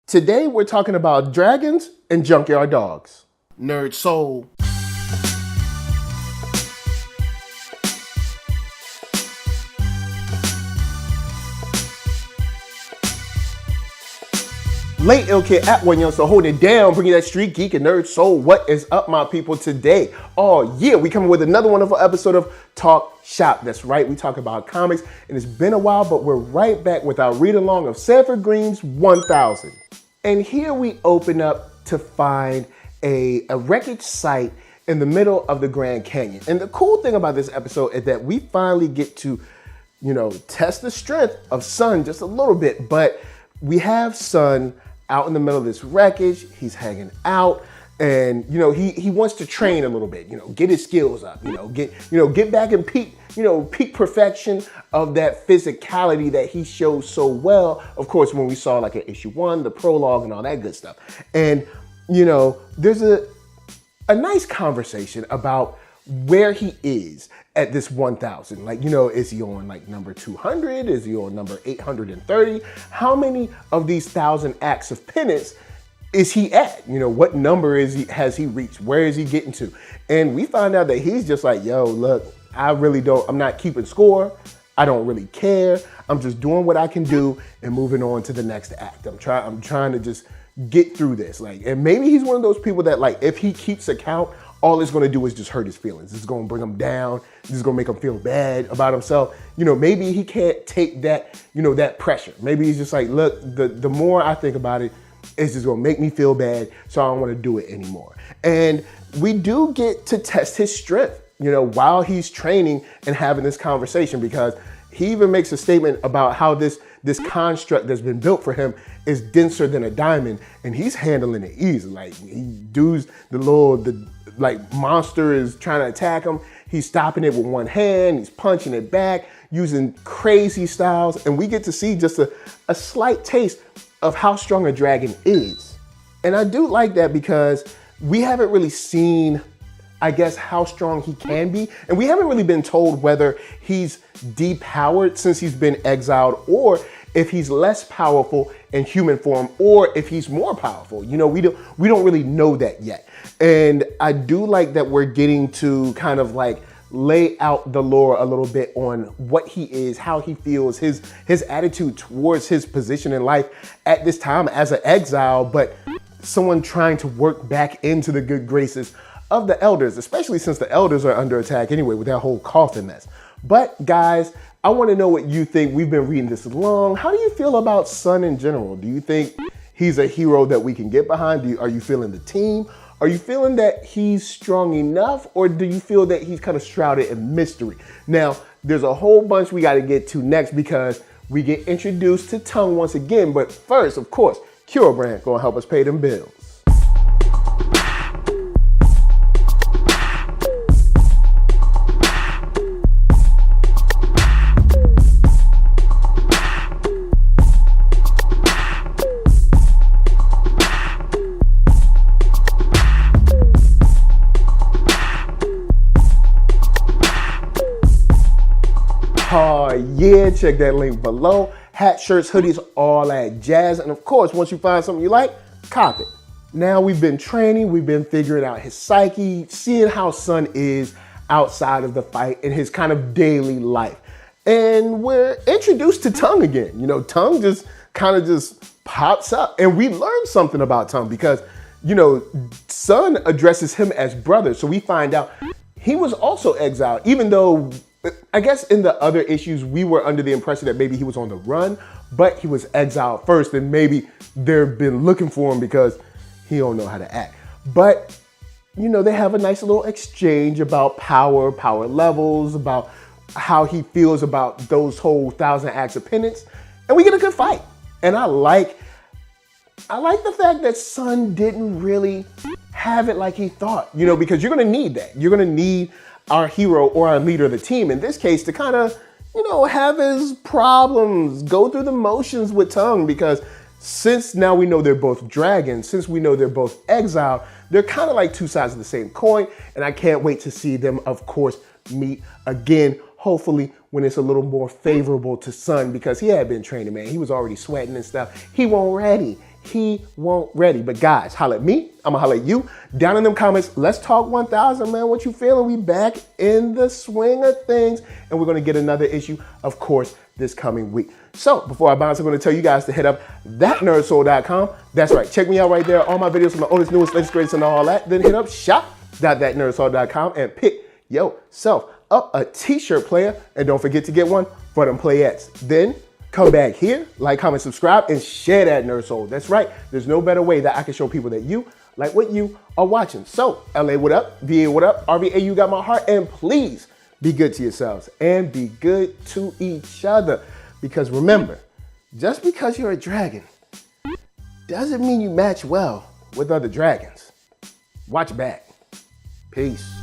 Today we're talking about dragons and junkyard dogs. NERDSoul. Late Ill Kid at OneYoungsta holding it down, bringing that StreetGeek and NERDSoul. What is up, my people, today? Oh yeah, we coming with another wonderful episode of Talk Shop. That's right, we talk about comics, and it's been a while, but we're right back with our read-along of Sanford Greene's 1000. And here we open up to find a wreckage site in the middle of the Grand Canyon. And the cool thing about this episode is that we finally get to, test the strength of Sun just a little bit, but we have Sun out in the middle of this wreckage. He's hanging out, and he wants to train a little bit, get his skills up, get back and peak perfection of that physicality that he shows so well. Of course, when we saw like an issue 1, the prologue and all that good stuff. And there's a nice conversation about where he is at this 1000. Like, is he on like number 200? Is he on number 830? How many of these 1000 acts of penance is he at? What number has he reached? Where is he getting to? And we find out that he's just like, yo, look, I'm not keeping score. I don't really care. I'm just doing what I can do and moving on to the next act. I'm trying to just get through this. And maybe he's one of those people that if he keeps account, all it's going to do is just hurt his feelings. It's going to bring him down. It's going to make him feel bad about himself. Maybe he can't take that, that pressure. Maybe he's just like, look, the more I think about it, it's just going to make me feel bad, so I don't want to do it anymore. And we do get to test his strength, while he's training and having this conversation, because he even makes a statement about how this construct that's been built for him is denser than a diamond, and he's handling it easy. The monster is trying to attack him. He's stopping it with one hand. He's punching it back, using crazy styles. And we get to see just a slight taste of how strong a dragon is. And I do like that because we haven't really seen, I guess, how strong he can be. And we haven't really been told whether he's depowered since he's been exiled, or if he's less powerful in human form, or if he's more powerful. We don't really know that yet. And I do like that we're getting to kind of lay out the lore a little bit on what he is, how he feels, his attitude towards his position in life at this time as an exile, but someone trying to work back into the good graces of the elders, especially since the elders are under attack anyway with that whole coffin mess. But guys, I want to know what you think. We've been reading this long. How do you feel about Sun in general? Do you think he's a hero that we can get behind? Are you feeling the team? Are you feeling that he's strong enough, or do you feel that he's kind of shrouded in mystery? Now, there's a whole bunch we got to get to next because we get introduced to Tung once again. But first, of course, KURO brand gonna help us pay them bills. Oh yeah, check that link below. Hats, shirts, hoodies, all that jazz. And of course, once you find something you like, cop it. Now we've been training, we've been figuring out his psyche, seeing how Sun is outside of the fight in his kind of daily life. And we're introduced to Tung again. Tung just kind of just pops up. And we learned something about Tung because, Sun addresses him as brother. So we find out he was also exiled, even though I guess in the other issues, we were under the impression that maybe he was on the run, but he was exiled first, and maybe they've been looking for him because he don't know how to act. But, they have a nice little exchange about power levels, about how he feels about those whole 1000 acts of penance, and we get a good fight. And I like the fact that Sun didn't really have it like he thought, because you're gonna need that. You're gonna need our hero or our leader of the team, in this case, to kind of, have his problems, go through the motions with Tung, because since now we know they're both dragons, since we know they're both exiled, they're kind of like two sides of the same coin, and I can't wait to see them, of course, meet again, hopefully when it's a little more favorable to Sun, because he had been training, man. He was already sweating and stuff. He wasn't ready. he won't ready. But guys, holla at me. I'm gonna holla at you. Down in them comments, let's talk 1,000, man. What you feeling? We back in the swing of things. And we're gonna get another issue, of course, this coming week. So before I bounce, I'm gonna tell you guys to hit up ThatNERDSoul.com. That's right, check me out right there. All my videos from the oldest, newest, latest, greatest, and all that. Then hit up shop.ThatNERDSoul.com and pick yourself up a t-shirt player. And don't forget to get one for them playettes. Then come back here, like, comment, subscribe, and share that NERDSoul. That's right, there's no better way that I can show people that you like what you are watching. So, LA, what up? VA, what up? RVA, you got my heart. And please be good to yourselves and be good to each other. Because remember, just because you're a dragon doesn't mean you match well with other dragons. Watch back. Peace.